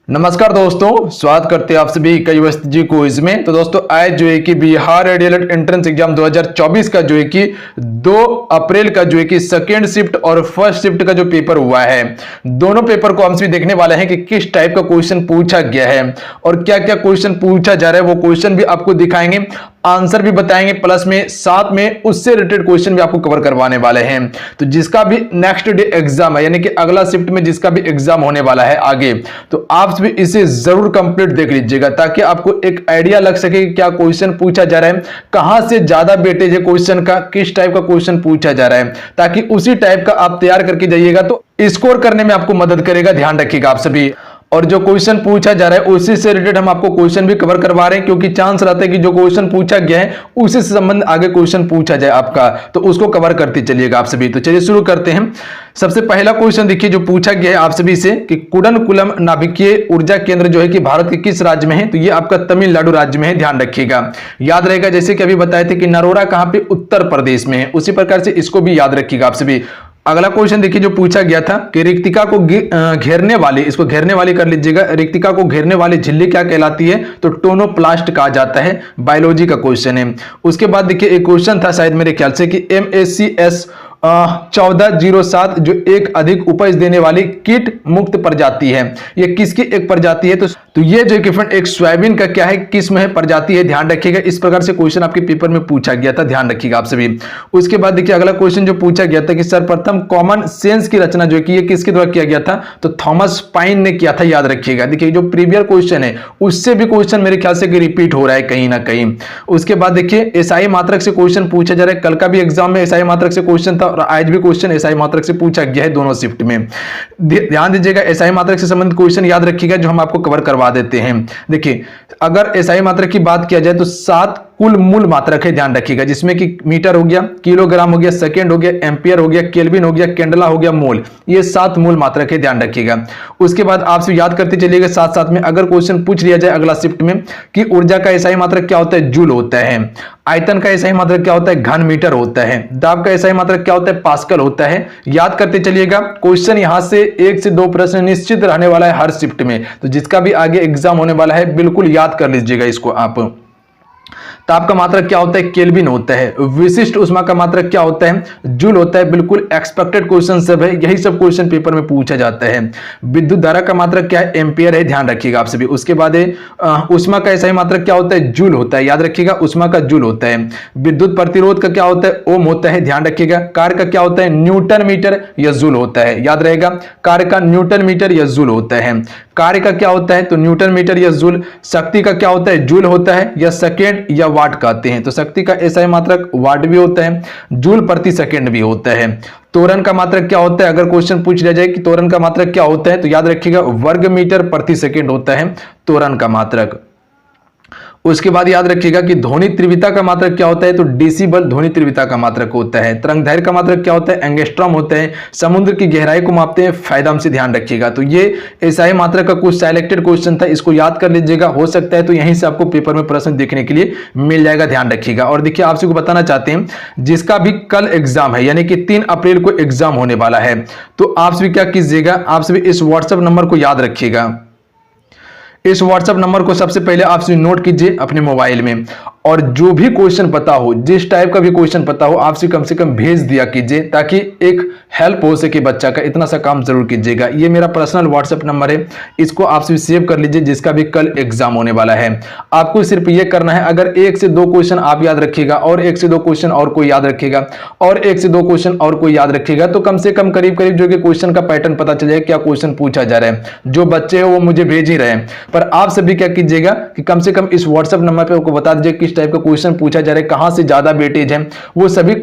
नमस्कार दोस्तों, स्वागत करते हैं आप सभी का यूएसजी जी क्विज में। तो दोस्तों आज जो है कि बिहार डीएलएड एंट्रेंस एग्जाम 2024 का जो है कि 2 अप्रैल का जो है कि सेकेंड शिफ्ट और फर्स्ट शिफ्ट का जो पेपर हुआ है, दोनों पेपर को हम सभी देखने वाले हैं कि किस टाइप का क्वेश्चन पूछा गया है और क्या क्या क्वेश्चन पूछा जा रहा है। वो क्वेश्चन भी आपको दिखाएंगे, आंसर भी बताएंगे, प्लस में साथ में उससे रिलेटेड क्वेश्चन भी आपको कवर करवाने वाले हैं। तो जिसका भी नेक्स्ट डे एग्जाम है, यानी कि अगला शिफ्ट में जिसका भी एग्जाम होने वाला है आगे, तो आप भी इसे जरूर कंप्लीट देख लीजिएगा ताकि आपको एक आइडिया लग सके कि क्या क्वेश्चन पूछा जा रहा है, कहां से ज्यादा वेटेज है क्वेश्चन का, किस टाइप का क्वेश्चन पूछा जा रहा है, ताकि उसी टाइप का आप तैयार करके जाइएगा तो स्कोर करने में आपको मदद करेगा। ध्यान रखिएगा आप सभी। और जो क्वेश्चन पूछा जा रहा है उसी से रिलेटेड हम आपको क्वेश्चन भी कवर करवा रहे हैं, क्योंकि चांस रहता है कि जो क्वेश्चन पूछा गया है उसी से संबंध आगे क्वेश्चन पूछा जाए आपका, तो उसको कवर करते चलिएगा आप सभी। तो चलिए शुरू करते हैं। सबसे पहला क्वेश्चन देखिए जो पूछा गया है आप सभी से कि कुडनकुलम नाभिकीय ऊर्जा केंद्र जो है कि भारत के किस राज्य में है, तो ये आपका तमिलनाडु राज्य में है। ध्यान रखिएगा, याद रहेगा जैसे कि अभी बताए थे कि नरोरा कहां पे, उत्तर प्रदेश में है, उसी प्रकार से इसको भी याद रखिएगा आप सभी। अगला क्वेश्चन देखिए जो पूछा गया था कि रिक्तिका को घेरने वाली, इसको घेरने वाली कर लीजिएगा, रिक्तिका को घेरने वाली झिल्ली क्या कहलाती है, तो टोनोप्लास्ट कहा जाता है। बायोलॉजी का क्वेश्चन है। उसके बाद देखिए एक क्वेश्चन था शायद मेरे ख्याल से कि MACS 1407 जो एक अधिक उपज देने वाली कीट मुक्त प्रजाति है, ये किसकी एक प्रजाति है, तो ये जो फ्रेंड एक सोयाबीन का क्या है, किस्म है, प्रजाति है। ध्यान रखिएगा, इस प्रकार से क्वेश्चन आपके पेपर में पूछा गया था, ध्यान रखिएगा आप सभी। उसके बाद देखिए अगला क्वेश्चन जो पूछा गया था कि सर्वप्रथम कॉमन सेंस की रचना जो है कि ये किसके द्वारा किया गया था, तो थॉमस पाइन ने किया था। याद रखिएगा, देखिए जो प्रीवियस क्वेश्चन है उससे भी क्वेश्चन मेरे ख्याल से रिपीट हो रहा है कहीं ना कहीं। उसके बाद देखिए एसआई मात्रक से क्वेश्चन पूछा जा रहा है, कल का भी एग्जाम में एसआई मात्रक से क्वेश्चन था और आज भी क्वेश्चन एसआई मात्रक से पूछा गया है दोनों शिफ्ट में। ध्यान दीजिएगा, एसआई मात्रक से संबंधित क्वेश्चन याद रखिएगा जो हम आपको कवर करवा देते हैं। देखिए अगर एसआई मात्रक की बात किया जाए तो 7 कुल मूल मात्रक है। ध्यान रखिएगा, जिसमें कि मीटर हो गया, किलोग्राम हो गया, सेकेंड हो गया, एम्पियर हो गया, केल्विन हो गया, कैंडला हो गया, मोल, ये 7 मूल मात्रक है। ध्यान रखिएगा। उसके बाद आपसे याद करते चलिएगा साथ साथ में, अगर क्वेश्चन पूछ लिया जाए अगला शिफ्ट में कि ऊर्जा का एसआई मात्रक क्या होता है, जूल होता है। आयतन का एसआई मात्रक क्या होता है, घन मीटर होता है। दाब का एसआई मात्रक क्या होता है, पास्कल होता है। याद करते चलिएगा, क्वेश्चन यहां से 1 से 2 प्रश्न निश्चित रहने वाला है हर शिफ्ट में, तो जिसका भी आगे एग्जाम होने वाला है बिल्कुल याद कर लीजिएगा इसको आप। ताप का मात्रक क्या होता है, केल्विन होता है। विशिष्ट ऊष्मा का मात्रक क्या होता है, जूल होता है। बिल्कुल एक्सपेक्टेड क्वेश्चन सब है, यही सब क्वेश्चन पेपर में पूछा जाता है। विद्युत धारा का मात्रक क्या है, एम्पियर है। ध्यान रखिएगा आप सभी। उसके बाद ऊष्मा का एसआई मात्रक क्या होता है, जूल होता है। याद रखिएगा, ऊष्मा का जूल होता है। विद्युत प्रतिरोध का क्या होता है, ओम होता है। ध्यान रखिएगा। कार्य का क्या होता है, न्यूटन मीटर या जूल होता है। याद रहेगा, कार्य का न्यूटन मीटर या जूल होता है। कार्य का क्या होता है, तो न्यूटन मीटर या जूल। शक्ति का क्या होता है, जूल होता है या सेकेंड या वाट कहते हैं, तो शक्ति का एसआई मात्रक वाट भी होता है, जूल प्रति सेकेंड भी होता है। त्वरण का मात्रक क्या होता है, अगर क्वेश्चन पूछ लिया जाए कि त्वरण का मात्रक क्या होता है, तो याद रखिएगा वर्ग मीटर प्रति सेकेंड होता है त्वरण का मात्रक। उसके बाद याद रखिएगा कि ध्वनि तीव्रता का मात्रक क्या होता है, तो डेसिबल ध्वनि तीव्रता का मात्रक होता है। तरंग दैर्घ्य का मात्रक क्या होता है, एंगस्ट्रॉम होता है। समुद्र की गहराई को मापते हैं फैथम से। ध्यान रखिएगा। तो ये एसआई मात्रक का कुछ सिलेक्टेड क्वेश्चन था, इसको याद कर लीजिएगा। हो सकता है तो यहीं से आपको पेपर में प्रश्न देखने के लिए मिल जाएगा। ध्यान रखिएगा। और देखिए आपसे को बताना चाहते हैं, जिसका भी कल एग्जाम है यानी कि 3 अप्रैल को एग्जाम होने वाला है, तो आप सभी क्या कीजिएगा, आप सभी इस व्हाट्सएप नंबर को याद रखिएगा। इस व्हाट्सएप नंबर को सबसे पहले आप नोट कीजिए अपने मोबाइल में, और जो भी क्वेश्चन पता हो, जिस टाइप का भी क्वेश्चन पता हो, आप से कम भेज दिया कीजिए ताकि एक हेल्प हो सके बच्चा का। इतना सा काम जरूर कीजिएगा। ये मेरा पर्सनल व्हाट्सएप नंबर है, इसको आप सेव कर लीजिए, जिसका भी कल एग्जाम होने वाला है। आपको सिर्फ ये करना है, अगर 1 से 2 क्वेश्चन आप याद रखिएगा और 1 से 2 क्वेश्चन और कोई याद रखिएगा और 1 से 2 क्वेश्चन और कोई याद रखिएगा, तो कम से कम करीब करीब जो कि क्वेश्चन का पैटर्न पता चल जाएगा, क्या क्वेश्चन पूछा जा रहा है। जो बच्चे हैं वो मुझे भेज ही रहे हैं, पर आप सभी क्या कीजिएगा कि कम से कम इस व्हाट्सएप नंबर पे आपको बता दीजिए किस टाइप का क्वेश्चन पूछा जा रहा है, कहां से ज्यादा वेटेज है, वो सभी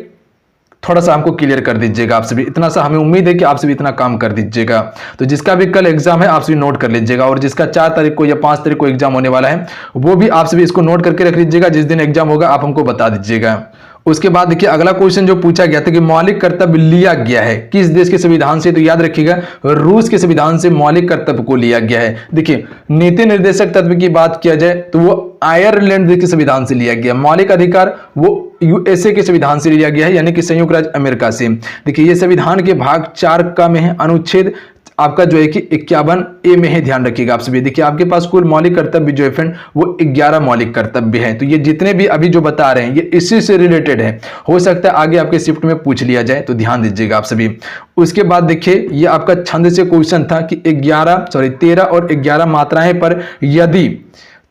थोड़ा सा हमको क्लियर कर दीजिएगा। आप सभी इतना सा हमें उम्मीद है कि आप सभी इतना काम कर दीजिएगा। तो जिसका भी कल एग्जाम है आप सभी नोट कर लीजिएगा, और जिसका 4 तारीख को या 5 तारीख को एग्जाम होने वाला है वो भी आप सभी इसको नोट करके रख लीजिएगा। जिस दिन एग्जाम होगा आप हमको बता दीजिएगा। उसके बाद देखिए अगला क्वेश्चन जो पूछा गया था कि मौलिक कर्तव्य लिया गया है किस देश के संविधान से, तो याद रखिएगा रूस के संविधान से मौलिक कर्तव्य को लिया गया है। देखिए नीति निर्देशक तत्व की बात किया जाए तो वो आयरलैंड के संविधान से लिया गया। मौलिक अधिकार वो यूएसए के संविधान से लिया गया है, यानी कि संयुक्त राज्य अमेरिका से। देखिए ये संविधान के भाग 4 का में है, अनुच्छेद आपका जो है कि 51 ए में है, ध्यान रखिएगा आप सभी। देखिए आपके पास कुल मौलिक कर्तव्य जो है फ्रेंड वो 11 मौलिक कर्तव्य है। तो ये जितने भी अभी जो बता रहे हैं ये इसी से रिलेटेड है, हो सकता है आगे आपके शिफ्ट में पूछ लिया जाए, तो ध्यान दीजिएगा आप सभी। उसके बाद देखिए ये आपका छंद से क्वेश्चन था कि 13 और 11 मात्राएं पर यदि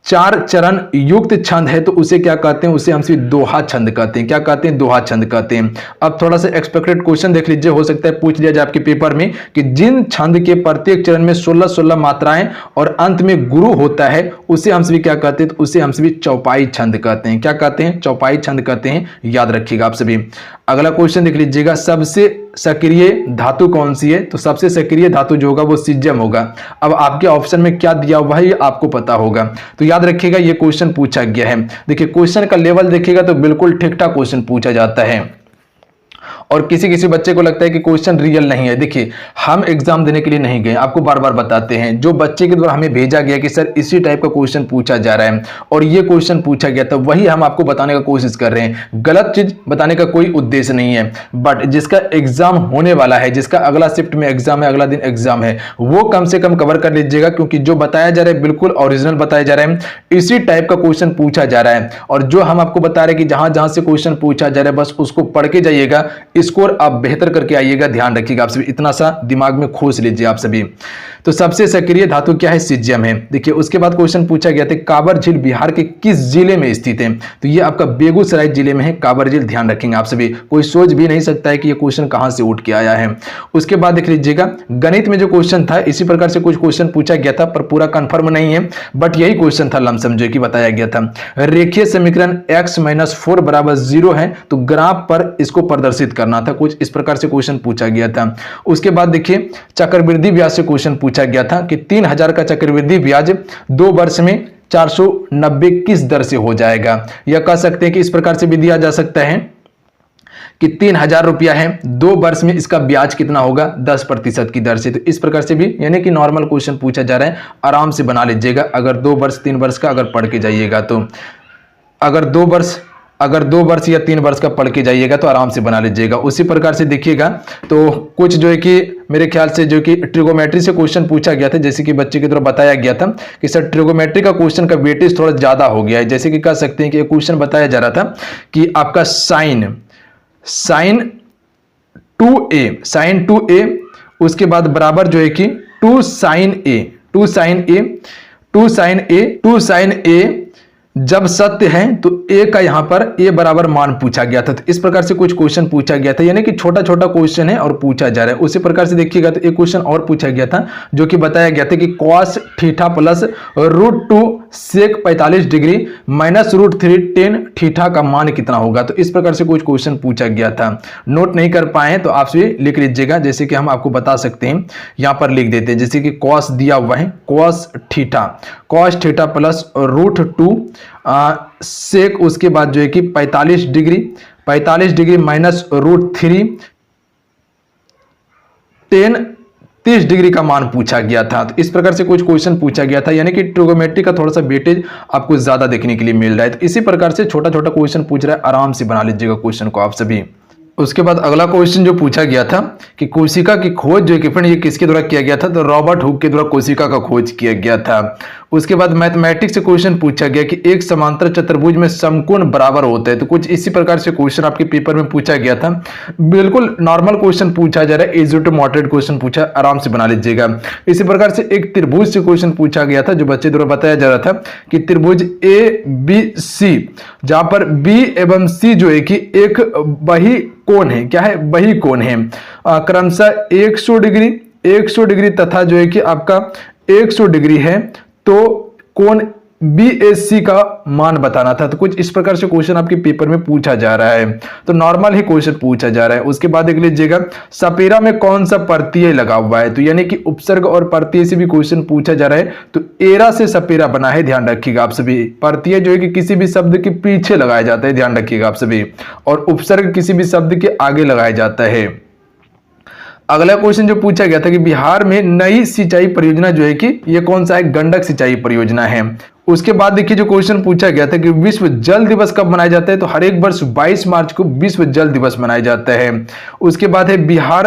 4 चरण युक्त छंद है तो उसे क्या कहते हैं, उसे हम सिर्फ दोहा छंद कहते हैं। क्या कहते हैं, दोहा छंद कहते हैं। अब थोड़ा सा एक्सपेक्टेड क्वेश्चन देख लीजिए, हो सकता है पूछ लिया जाए आपके पेपर में कि जिन छंद के प्रत्येक चरण में 16-16 मात्राएं और अंत में गुरु होता है उसे हम सभी क्या कहते हैं, तो उसे हम सभी चौपाई छंद कहते हैं। क्या कहते हैं, चौपाई छंद कहते हैं, याद रखिएगा आप सभी। अगला क्वेश्चन देख लीजिएगा, सबसे सक्रिय धातु कौन सी है, तो सबसे सक्रिय धातु जो होगा वो सीजियम होगा। अब आपके ऑप्शन में क्या दिया हुआ है ये आपको पता होगा, तो याद रखिएगा ये क्वेश्चन पूछा गया है। देखिए क्वेश्चन का लेवल देखिएगा तो बिल्कुल ठीक ठाक क्वेश्चन पूछा जाता है, और किसी किसी बच्चे को लगता है कि क्वेश्चन रियल नहीं है। देखिए हम एग्जाम देने के लिए नहीं गए, आपको बार बार बताते हैं, जो बच्चे के द्वारा हमें भेजा गया कि सर इसी टाइप का क्वेश्चन पूछा जा रहा है और ये क्वेश्चन पूछा गया, तो वही हम आपको बताने का कोशिश कर रहे हैं। गलत चीज बताने का कोई उद्देश्य नहीं है, बट जिसका एग्जाम होने वाला है, जिसका अगला शिफ्ट में एग्जाम है, अगला दिन एग्जाम है, वो कम से कम कवर कर लीजिएगा, क्योंकि जो बताया जा रहा है बिल्कुल ओरिजिनल बताया जा रहा है, इसी टाइप का क्वेश्चन पूछा जा रहा है। और जो हम आपको बता रहे हैं कि जहां जहां से क्वेश्चन पूछा जा रहा है बस उसको पढ़ के जाइएगा, स्कोर आप बेहतर करके आइएगा, ध्यान रखिएगा आप सभी, इतना सा दिमाग में खोज लीजिए आप सभी। तो सबसे सक्रिय धातु क्या है, सीजियम है। देखिए उसके बाद क्वेश्चन पूछा गया था कांवर झील बिहार के किस जिले में स्थित है, तो ये आपका बेगूसराय जिले में है कांवर झील, ध्यान रखेंगे आप सभी। कोई सोच भी नहीं सकता है कि ये क्वेश्चन कहां से उठ के आया है। उसके बाद देख लीजिएगा गणित में जो क्वेश्चन था इसी प्रकार से कुछ क्वेश्चन पूछा गया था, पर पूरा कंफर्म नहीं है, बट यही क्वेश्चन था लमसम जो कि बताया गया था। रेखीय समीकरण x-4 बराबर 0 है तो ग्राफ पर इसको प्रदर्शित करना था, कुछ इस प्रकार से क्वेश्चन पूछा गया था। उसके बाद देखिए चक्रवृद्धि ब्याज से क्वेश्चन पूछा गया था कि 3000 का चक्रवृद्धि ब्याज 2 वर्ष में 490 किस दर से हो जाएगा, या कह सकते हैं कि इस प्रकार से भी दिया जा सकता है कि 3000 रुपया है, 2 वर्ष में इसका ब्याज कितना होगा, 10% की दर से। तो इस प्रकार से भी यानी कि नॉर्मल क्वेश्चन पूछा जा रहा है, आराम से बना लीजिएगा। अगर 2 वर्ष 3 वर्ष का अगर पढ़ के जाइएगा तो, अगर 2 वर्ष या 3 वर्ष का पढ़ के जाइएगा तो आराम से बना लीजिएगा। उसी प्रकार से देखिएगा तो कुछ जो है कि मेरे ख्याल से जो कि ट्रिगोमेट्री से क्वेश्चन पूछा गया था, जैसे कि बच्चे के द्वारा बताया गया था कि सर ट्रिगोमेट्री का क्वेश्चन का वेटेज थोड़ा ज्यादा हो गया है। जैसे कि कह सकते हैं कि एक क्वेश्चन बताया जा रहा था कि आपका साइन 2a उसके बाद बराबर जो है कि 2 sin a जब सत्य है तो a का यहां पर a बराबर मान पूछा गया था। तो इस प्रकार से कुछ क्वेश्चन पूछा गया था, यानी कि छोटा छोटा क्वेश्चन है और पूछा जा रहा है। उसी प्रकार से देखिएगा तो एक क्वेश्चन और पूछा गया था जो कि बताया गया था कि cos थीटा प्लस √2 सेक 45 डिग्री माइनस √3 टेन थीटा का मान कितना होगा। तो इस प्रकार से कुछ क्वेश्चन पूछा गया था। नोट नहीं कर पाए तो आप भी लिख लीजिएगा, जैसे कि हम आपको बता सकते हैं, यहां पर लिख देते हैं, जैसे कि cos दिया हुआ है, cos थीटा प्लस √2 सेक, उसके बाद जो है कि 45 डिग्री माइनस √3 टेन 30 डिग्री का मान पूछा गया था। तो इस प्रकार से कुछ क्वेश्चन पूछा गया था, यानी कि ट्रिगोमेट्री का थोड़ा सा वेटेज आपको ज्यादा देखने के लिए मिल रहा है। तो इसी प्रकार से छोटा छोटा क्वेश्चन पूछ रहा है, आराम से बना लीजिएगा क्वेश्चन को आप सभी। उसके बाद अगला क्वेश्चन जो पूछा गया था कि कोशिका की खोज जो कि फ्रेंड ये किसके द्वारा किया गया था, तो रॉबर्ट हुक के द्वारा कोशिका का खोज किया गया था। उसके बाद मैथमेटिक्स से क्वेश्चन पूछा गया कि एक समांतर चतुर्भुज में समकोण बराबर होता है। तो कुछ इसी प्रकार से क्वेश्चन आपके पेपर में पूछा गया था। बिल्कुल नॉर्मल क्वेश्चन पूछा जा रहा है, इजी टू मॉडरेट क्वेश्चन पूछा, आराम से बना लीजिएगा। इसी प्रकार से एक त्रिभुज से क्वेश्चन पूछा गया था, जो बच्चे द्वारा बताया जा रहा था कि त्रिभुज ABC जहां पर B एवं C जो है कि एक बही कोण है, क्या है, बही कोण है, क्रमशः 100 डिग्री तथा जो है कि आपका 100 डिग्री है, तो कोण BAC का मान बताना था। तो कुछ इस प्रकार से क्वेश्चन आपके पेपर में पूछा जा रहा है, तो नॉर्मल ही क्वेश्चन पूछा जा रहा है। उसके बाद देख लीजिएगा सपेरा में कौन सा प्रत्यय लगा हुआ है, तो यानी कि उपसर्ग और प्रत्यय से भी क्वेश्चन पूछा जा रहा है। तो एरा से सपेरा बना है, ध्यान रखिएगा आप सभी। प्रत्यय जो है कि किसी भी शब्द के पीछे लगाया जाता है, ध्यान रखिएगा आप सभी, और उपसर्ग किसी भी शब्द के आगे लगाया जाता है। अगला क्वेश्चन जो पूछा गया था कि बिहार में नई सिंचाई परियोजना जो है कि ये कौन सा है, गंडक सिंचाई परियोजना है। उसके बाद देखिए जो क्वेश्चन पूछा गया था कि विश्व जल दिवस कब मनाया जाता है, तो हर एक वर्ष 22 मार्च को विश्व जल दिवस मनाया जाता है। उसके बाद है बिहार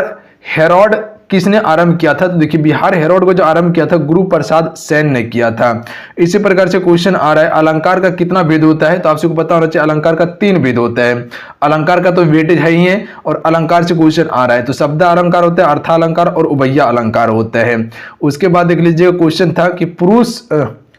हेराल्ड किसने आरंभ किया था? तो देखिए बिहार हेरोड को जो आरंभ किया था गुरु प्रसाद सेन ने किया था। इसी प्रकार से क्वेश्चन आ रहा है अलंकार का कितना भेद होता है? तो आप सबको पता होना चाहिए अलंकार का 3 भेद होता है। अलंकार का तो वेटेज है ही है, और अलंकार से क्वेश्चन आ रहा है तो शब्द अलंकार होता है, अर्थालंकार और उभय अलंकार होता है। उसके बाद देख लीजिए क्वेश्चन था कि पुरुष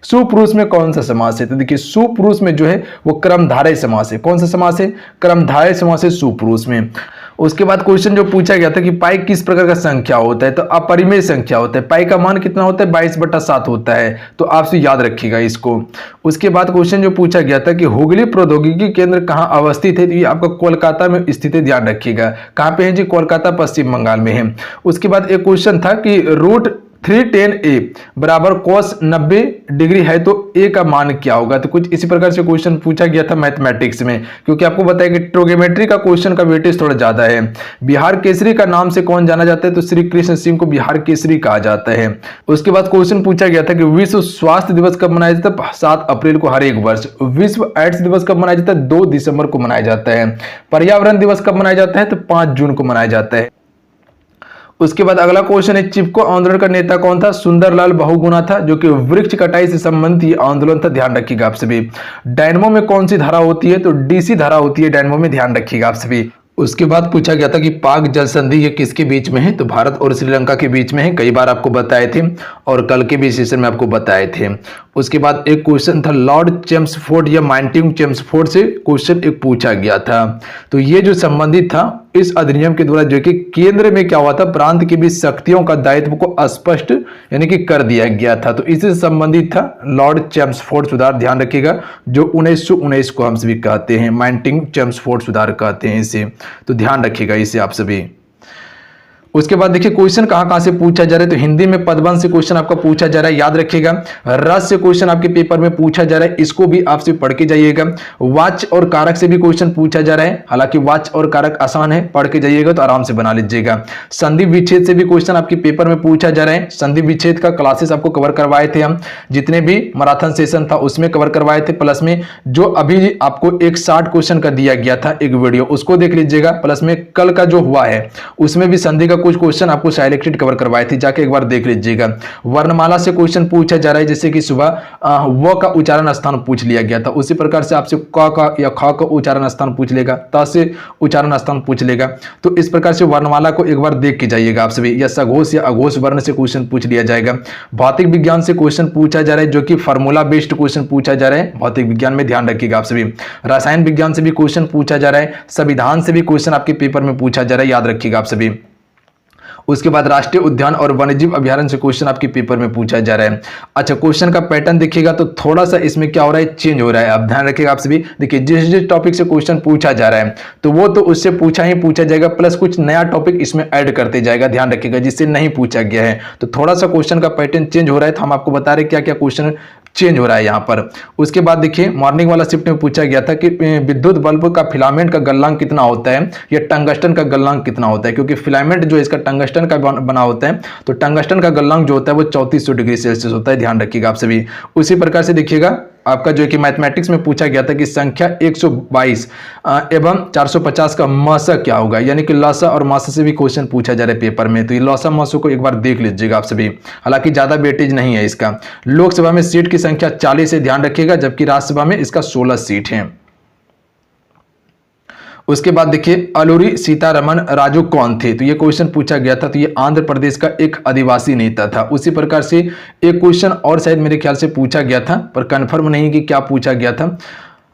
सुपुरुष में कौन सा समास है? तो देखिए सुपुरुष में जो है वो क्रमधारय समास है। कौन सा समास है? क्रमधारय समास है सुपुरुष में। उसके बाद क्वेश्चन जो पूछा गया था कि पाई किस प्रकार का संख्या होता है? तो अपरिमेय संख्या होता है। पाई का मान कितना होता है? 22/7 होता है। तो आपसे याद रखिएगा इसको। उसके बाद क्वेश्चन जो पूछा गया था कि हुगली प्रौद्योगिकी केंद्र कहाँ अवस्थित है? तो ये आपका कोलकाता में स्थित है, ध्यान रखिएगा। कहाँ पे है जी? कोलकाता पश्चिम बंगाल में है। उसके बाद एक क्वेश्चन था कि रूट 310a बराबर cos 90 डिग्री है तो a का मान क्या होगा? तो कुछ इसी प्रकार से क्वेश्चन पूछा गया था मैथमेटिक्स में, क्योंकि आपको बताया कि ट्रिग्नोमेट्री का क्वेश्चन का वेटेज थोड़ा ज्यादा है। बिहार केसरी का नाम से कौन जाना जाता है? तो श्री कृष्ण सिंह को बिहार केसरी कहा जाता है। उसके बाद क्वेश्चन पूछा गया था कि विश्व स्वास्थ्य दिवस कब मनाया जाता है? 7 अप्रैल को हर एक वर्ष। विश्व एड्स दिवस कब मनाया जाता है? 2 दिसंबर को मनाया जाता है। पर्यावरण दिवस कब मनाया जाता है? तो 5 जून को मनाया जाता है। उसके बाद अगला क्वेश्चन है चिपको आंदोलन का नेता कौन था? सुंदरलाल बहुगुणा था, जो कि वृक्ष कटाई से संबंधित आंदोलन था, ध्यान रखिएगा आप सभी। डायनमो में कौन सी धारा होती है? तो डीसी धारा होती है डायनमो में, ध्यान रखिएगा आप सभी। उसके बाद पूछा गया था कि पाक जल संधि ये किसके बीच में है? तो भारत और श्रीलंका के बीच में है। कई बार आपको बताए थे और कल के भी सेशन में आपको बताए थे। उसके बाद एक क्वेश्चन था लॉर्ड चेम्सफोर्ड या माउंटेन चेम्सफोर्ड से क्वेश्चन एक पूछा गया था। तो ये जो संबंधित था इस अधिनियम के द्वारा जो कि केंद्र में क्या हुआ था? प्रांत के बीच शक्तियों का दायित्व को स्पष्ट यानी कि कर दिया गया था। तो इससे संबंधित था लॉर्ड चेम्सफोर्ड सुधार, ध्यान रखिएगा, जो 1919 को हम सभी कहते हैं, माउंटेन चेम्सफोर्ड सुधार कहते हैं इसे। तो ध्यान रखिएगा इसे आप सभी। उसके बाद देखिए क्वेश्चन कहां से पूछा जा रहा है? तो हिंदी में पदबंध से क्वेश्चन आपका पूछा जा रहा है, याद रखिएगा। रस से क्वेश्चन आपके पेपर में पूछा जा रहा है, इसको भी आपसे पढ़ के जाइएगा। वाच और कारक से भी क्वेश्चन पूछा जा रहा है, हालांकि वाच और कारक आसान है, पढ़ के जाइएगा तो आराम से बना लीजिएगा। संधि विच्छेद से भी क्वेश्चन आपके पेपर में पूछा जा रहा है। संधि विच्छेद का क्लासेस आपको कवर करवाए थे हम, जितने भी मैराथन सेशन था उसमें कवर करवाए थे। प्लस में जो अभी आपको एक 60 क्वेश्चन का दिया गया था एक वीडियो, उसको देख लीजिएगा। प्लस में कल का जो हुआ है उसमें भी संधि का कुछ क्वेश्चन आपको सिलेक्टेड कवर करवाए थे, जाके एक बार देख लीजिएगा। वर्णमाला से क्वेश्चन पूछा जा रहा है, जैसे कि सुबह व का उच्चारण स्थान पूछ लिया गया था, उसी प्रकार से आपसे क का या ख का उच्चारण स्थान पूछ लेगा, त से उच्चारण स्थान पूछ लेगा। तो इस प्रकार से वर्णमाला को एक बार देख के जाइएगा आप सभी। या सघोष या अघोष वर्ण से क्वेश्चन पूछ लिया जाएगा। भौतिक विज्ञान से क्वेश्चन पूछा जा रहा है, जो कि फार्मूला बेस्ड क्वेश्चन पूछा जा रहा है भौतिक विज्ञान में, ध्यान रखिएगा आप सभी। रसायन विज्ञान से भी क्वेश्चन पूछा जा रहा है। संविधान से भी क्वेश्चन आपके पेपर में पूछा जा रहा है, याद रखिएगा आप सभी। उसके बाद राष्ट्रीय उद्यान और वन्यजीव अभ्यारण्य से क्वेश्चन आपके पेपर में पूछा जा रहा है। अच्छा, क्वेश्चन का पैटर्न देखिएगा तो थोड़ा सा इसमें क्या हो रहा है, चेंज हो रहा है। आप ध्यान रखिएगा आप सभी। देखिए जिस जिस टॉपिक से क्वेश्चन पूछा जा रहा है तो वो तो उससे पूछा ही पूछा जाएगा, प्लस कुछ नया टॉपिक इसमें ऐड करते जाएगा, ध्यान रखिएगा, जिससे नहीं पूछा गया है। तो थोड़ा सा क्वेश्चन का पैटर्न चेंज हो रहा है, तो हम आपको बता रहे क्या क्या क्वेश्चन चेंज हो रहा है यहाँ पर। उसके बाद देखिए मॉर्निंग वाला शिफ्ट में पूछा गया था कि विद्युत बल्ब का फिलामेंट का गलनांक कितना होता है या टंगस्टन का गलनांक कितना होता है, क्योंकि फिलामेंट जो इसका टंगस्टन का बना होता है, तो टंगस्टन का गलनांक जो होता है वो 3400 डिग्री सेल्सियस होता है, ध्यान रखिएगा आप सभी। उसी प्रकार से देखिएगा आपका जो है कि मैथमेटिक्स में पूछा गया था कि संख्या 122 एवं 450 का मासा क्या होगा, यानी कि लसा और मासा से भी क्वेश्चन पूछा जा रहा है पेपर में। तो ये लसा मासों को एक बार देख लीजिएगा आप सभी, हालांकि ज्यादा वेटेज नहीं है इसका। लोकसभा में सीट की संख्या 40 है, ध्यान रखिएगा, जबकि राज्यसभा में इसका 16 सीट है। उसके बाद देखिए अलूरी सीतारमण राजू कौन थे, तो ये क्वेश्चन पूछा गया था। तो ये आंध्र प्रदेश का एक आदिवासी नेता था। उसी प्रकार से एक क्वेश्चन और शायद मेरे ख्याल से पूछा गया था, पर कंफर्म नहीं कि क्या पूछा गया था।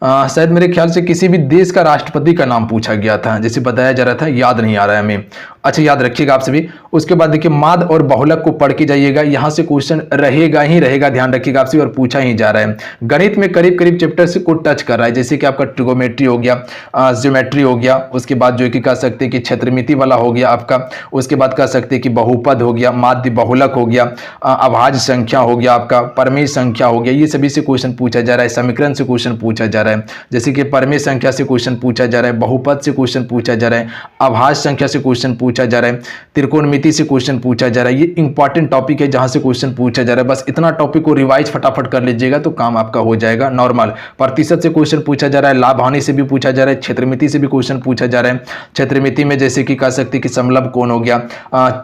शायद मेरे ख्याल से किसी भी देश का राष्ट्रपति का नाम पूछा गया था, जैसे बताया जा रहा था, याद नहीं आ रहा है हमें। अच्छा, याद रखिएगा आप सभी। उसके बाद देखिए माद और बहुलक को पढ़ के जाइएगा, यहां से क्वेश्चन रहेगा ही रहेगा, ध्यान रखिएगा आप सभी, और पूछा ही जा रहा है। गणित में करीब करीब चैप्टर्स को टच कर रहा है, जैसे कि आपका ट्रिगोमेट्री हो गया, ज्योमेट्री हो गया, उसके बाद जो कि कह सकते हैं कि क्षेत्रमिति वाला हो गया आपका, उसके बाद कह सकते हैं कि बहुपद हो गया, माध्य बहुलक हो गया, अभाज्य संख्या हो गया आपका, परमेय संख्या हो गया, ये सभी से क्वेश्चन पूछा जा रहा है। समीकरण से क्वेश्चन पूछा जा रहा है, जैसे कि परमेय संख्या से क्वेश्चन पूछा जा रहा है, बहुपद से क्वेश्चन पूछा जा रहा है, अभाज्य संख्या से क्वेश्चन पूछा पूछा जा रहा है, त्रिकोणमिति से क्वेश्चन पूछा जा रहा है। ये इंपॉर्टेंट टॉपिक है जहां से क्वेश्चन पूछा जा रहा है। बस इतना टॉपिक को रिवाइज फटाफट कर लीजिएगा तो काम आपका हो जाएगा नॉर्मल। प्रतिशत से क्वेश्चन पूछा जा रहा है, लाभ हानि से भी पूछा जा रहा है, क्षेत्रमिति से भी क्वेश्चन पूछा जा रहा है। क्षेत्रमिति में जैसे कि कह सकते हैं कि समलंब कोण हो गया,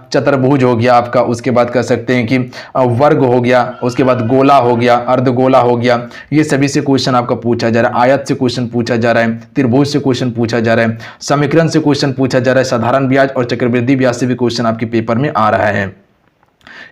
चतुर्भुज हो गया आपका, उसके बाद कह सकते हैं कि वर्ग हो गया, उसके बाद गोला हो गया, अर्धगोला हो गया, ये सभी से क्वेश्चन आपका पूछा जा रहा है। आयत से क्वेश्चन पूछा जा रहा है, त्रिभुज से क्वेश्चन पूछा जा रहा है, समीकरण से क्वेश्चन पूछा जा रहा है, साधारण ब्याज और चक्रवृद्धि ब्याज से भी क्वेश्चन आपके पेपर में आ रहा है।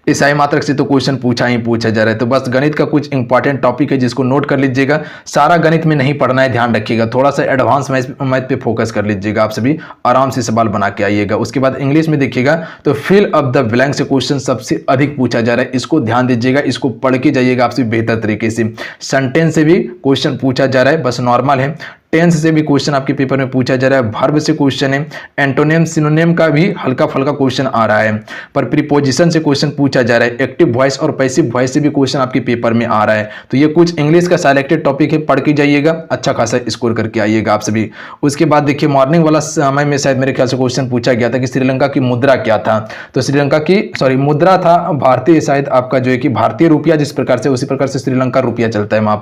ईसाई मात्रक से तो क्वेश्चन पूछा ही पूछा जा रहा है। तो बस गणित का कुछ इंपॉर्टेंट टॉपिक है जिसको नोट कर लीजिएगा। सारा गणित में नहीं पढ़ना है, ध्यान रखिएगा, थोड़ा सा एडवांस मैथ पे फोकस कर लीजिएगा। आप सभी आराम से सवाल बना के आइएगा। उसके बाद इंग्लिश में देखिएगा तो फिल अप द ब्लैंक से क्वेश्चन सबसे अधिक पूछा जा रहा है। इसको ध्यान दीजिएगा, इसको पढ़ के जाइएगा आपसे बेहतर तरीके से। सेंटेंस से भी क्वेश्चन पूछा जा रहा है, बस नॉर्मल है। टेंस से भी क्वेश्चन आपके पेपर में पूछा जा रहा है। वर्ब से क्वेश्चन है, एंटोनिम सिनोनिम का भी हल्का फुल्का क्वेश्चन आ रहा है। पर प्रीपोजिशन से क्वेश्चन पूछा जा रहा है। एक्टिव वॉइस और पैसिव वॉइस से भी क्वेश्चन आपके पेपर में आ रहा है। तो ये कुछ इंग्लिश का सिलेक्टेड टॉपिक है, पढ़ के जाइएगा, अच्छा खासा स्कोर करके आइएगा आप सभी। उसके बाद देखिए मॉर्निंग वाला समय में शायद मेरे ख्याल से क्वेश्चन पूछा गया था कि श्रीलंका की मुद्रा क्या था। तो श्रीलंका की मुद्रा था भारतीय, शायद आपका जो है कि भारतीय रुपया जिस प्रकार से, उसी प्रकार से श्रीलंका रुपया चलता है वहां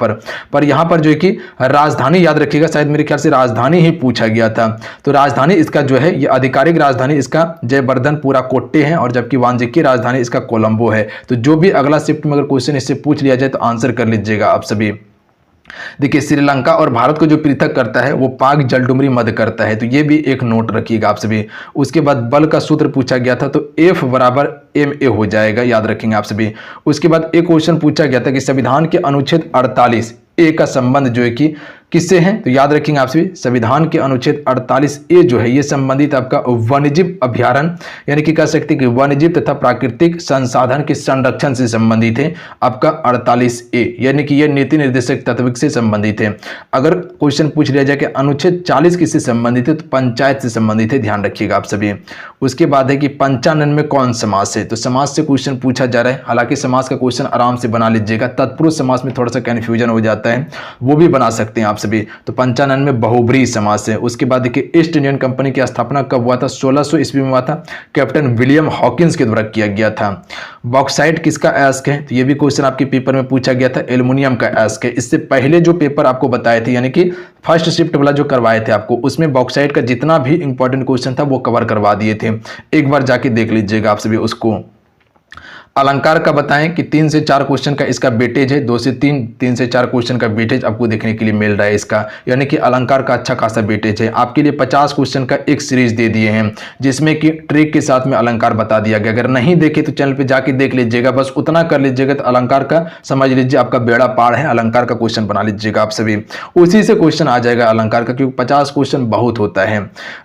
पर यहाँ पर जो है कि राजधानी याद रखिएगा, शायद मेरे ख्याल से राजधानी ही पूछा गया था। तो राजधानी इसका जो है, ये आधिकारिक राजधानी इसका जयवर्धनपुरा कोट्टे है और जबकि वाणिज्यिक राजधानी इसका कोलंबो है। तो जो भी अगला शिफ्ट में अगर क्वेश्चन इससे पूछ लिया जाए तो आंसर कर लीजिएगा आप सभी। देखिए श्रीलंका और भारत को जो पृथक करता है वो पाक जलडुमरी मध्य करता है, तो ये भी एक नोट रखिएगा आप सभी। उसके बाद बल का सूत्र पूछा गया था, तो F बराबर ma हो जाएगा, याद रखेंगे आप सभी। उसके बाद एक क्वेश्चन पूछा गया था कि संविधान के अनुच्छेद 48 ए का संबंध जो है कि किससे है, तो याद रखेंगे आप सभी संविधान के अनुच्छेद 48 ए जो है ये संबंधित आपका वन्यजीव अभ्यारण्य यानी कि कह सकते हैं कि वन्यजीव तथा प्राकृतिक संसाधन के संरक्षण से संबंधित है आपका 48 ए, यानी कि ये नीति निर्देशक तत्व से संबंधित है। अगर क्वेश्चन पूछ लिया जाए कि अनुच्छेद 40 किससे संबंधित है, तो पंचायत से संबंधित है, ध्यान रखिएगा आप सभी। उसके बाद है कि 55 में कौन समास है, तो समास से क्वेश्चन पूछा जा रहा है। हालांकि समास का क्वेश्चन आराम से बना लीजिएगा, तत्पुरुष समास में थोड़ा सा कंफ्यूजन हो जाता है, वो भी बना सकते हैं आप सभी। तो 55 में बहुब्रीहि समास है। उसके बाद देखिए ईस्ट इंडियन कंपनी की स्थापना कब हुआ था, 1600 ईस्वी में हुआ था, कैप्टन विलियम हॉकिंस के द्वारा किया गया था। बॉक्साइट किसका अयस्क है, तो ये भी क्वेश्चन आपके पेपर में पूछा गया था, एल्युमिनियम का अयस्क है। इससे पहले जो पेपर आपको बताए थे यानी कि फर्स्ट शिफ्ट वाला जो करवाए थे आपको, उसमें बॉक्साइट का जितना भी इंपॉर्टेंट क्वेश्चन था वो कवर करवा दिए थे, एक बार जाके देख लीजिएगा आप सभी उसको। अलंकार का बताएं कि 3 से 4 क्वेश्चन का इसका वेटेज है, 2 से 3, 3 से 4 क्वेश्चन का वेटेज आपको देखने के लिए मिल रहा है इसका, यानी कि अलंकार का अच्छा खासा वेटेज है। आपके लिए 50 क्वेश्चन का एक सीरीज दे दिए हैं जिसमें कि ट्रिक के साथ में अलंकार बता दिया गया। अगर नहीं देखे तो चैनल पे जाके देख लीजिएगा, बस उतना कर लीजिएगा तो अलंकार का समझ लीजिए आपका बेड़ा पार है। अलंकार का क्वेश्चन बना लीजिएगा आप सभी, उसी से क्वेश्चन आ जाएगा अलंकार का, क्योंकि 50 क्वेश्चन बहुत होता है।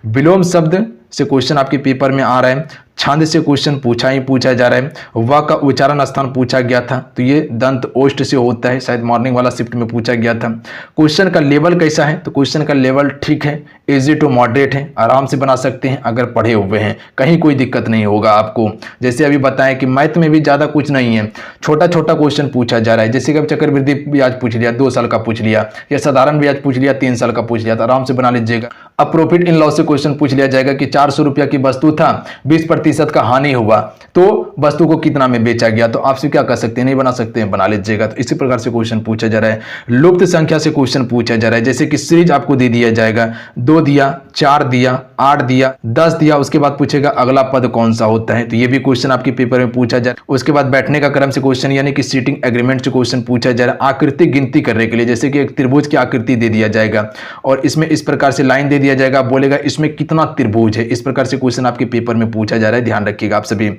विलोम शब्द से क्वेश्चन आपके पेपर में आ रहा है। छंद से क्वेश्चन पूछा जा रहा है। व का उच्चारण स्थान पूछा गया था, तो ये दंत ओष्ठ से होता है, शायद मॉर्निंग वाला शिफ्ट में पूछा गया था। क्वेश्चन का लेवल कैसा है, तो क्वेश्चन का लेवल ठीक है, इजी टू मॉडरेट है, आराम से बना सकते हैं अगर पढ़े हुए हैं, कहीं कोई दिक्कत नहीं होगा आपको। जैसे अभी बताएं कि मैथ में भी ज़्यादा कुछ नहीं है, छोटा छोटा क्वेश्चन पूछा जा रहा है। जैसे कि अब चक्रवृद्धि ब्याज पूछ लिया 2 साल का पूछ लिया, या साधारण ब्याज पूछ लिया 3 साल का पूछ लिया, तो आराम से बना लीजिएगा। अब प्रॉफिट इन लॉस से क्वेश्चन पूछ लिया जाएगा कि 400 रुपया की वस्तु था, 20% का हानि हुआ, तो वस्तु को कितना में बेचा गया, तो आपसे क्या कर सकते हैं, नहीं बना सकते हैं, बना लीजिएगा। तो इसी प्रकार से क्वेश्चन पूछा जा रहा है। लुप्त संख्या से क्वेश्चन पूछा जा रहा है, जैसे कि सीरीज आपको दे दिया जाएगा, 2 दिया, 4 दिया, 8 दिया, 10 दिया, उसके बाद पूछेगा अगला पद कौन सा होता है, तो ये भी क्वेश्चन आपके पेपर में पूछा जा रहा है। उसके बाद बैठने का क्रम से क्वेश्चन यानी कि सीटिंग एग्रीमेंट से क्वेश्चन पूछा जा रहा है। आकृति गिनती करने के लिए, जैसे कि एक त्रिभुज की आकृति दे दिया जाएगा और इसमें इस प्रकार से लाइन दे दिया जाएगा, बोलेगा इसमें कितना त्रिभुज है, इस प्रकार से क्वेश्चन आपके पेपर में पूछा जा रहा है, ध्यान रखिएगा आप सभी।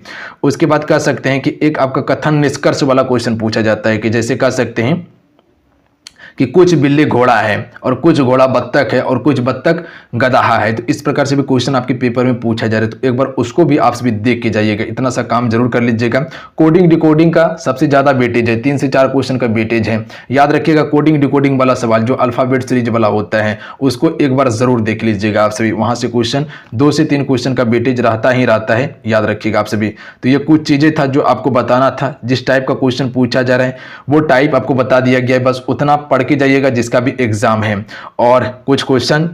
उसके बाद कह सकते हैं कि एक आपका कथन निष्कर्ष वाला क्वेश्चन पूछा जाता है कि जैसे कह सकते हैं कि कुछ बिल्ली घोड़ा है और कुछ घोड़ा बत्तख है और कुछ बत्तख गदहा है, तो इस प्रकार से भी क्वेश्चन आपके पेपर में पूछा जा रहा है। तो एक बार उसको भी आप सभी देख के जाइएगा, इतना सा काम जरूर कर लीजिएगा। कोडिंग डिकोडिंग का सबसे ज्यादा वेटेज है, 3 से 4 क्वेश्चन का वेटेज है, याद रखिएगा। कोडिंग डिकोडिंग वाला सवाल जो अल्फाबेट सीरीज वाला होता है उसको एक बार जरूर देख लीजिएगा आप सभी, वहां से क्वेश्चन 2 से 3 क्वेश्चन का वेटेज रहता है, याद रखिएगा आप सभी। तो ये कुछ चीजें था जो आपको बताना था, जिस टाइप का क्वेश्चन पूछा जा रहा है वो टाइप आपको बता दिया गया है, बस उतना पढ़ के जाइएगा जिसका भी एग्जाम है। और कुछ क्वेश्चन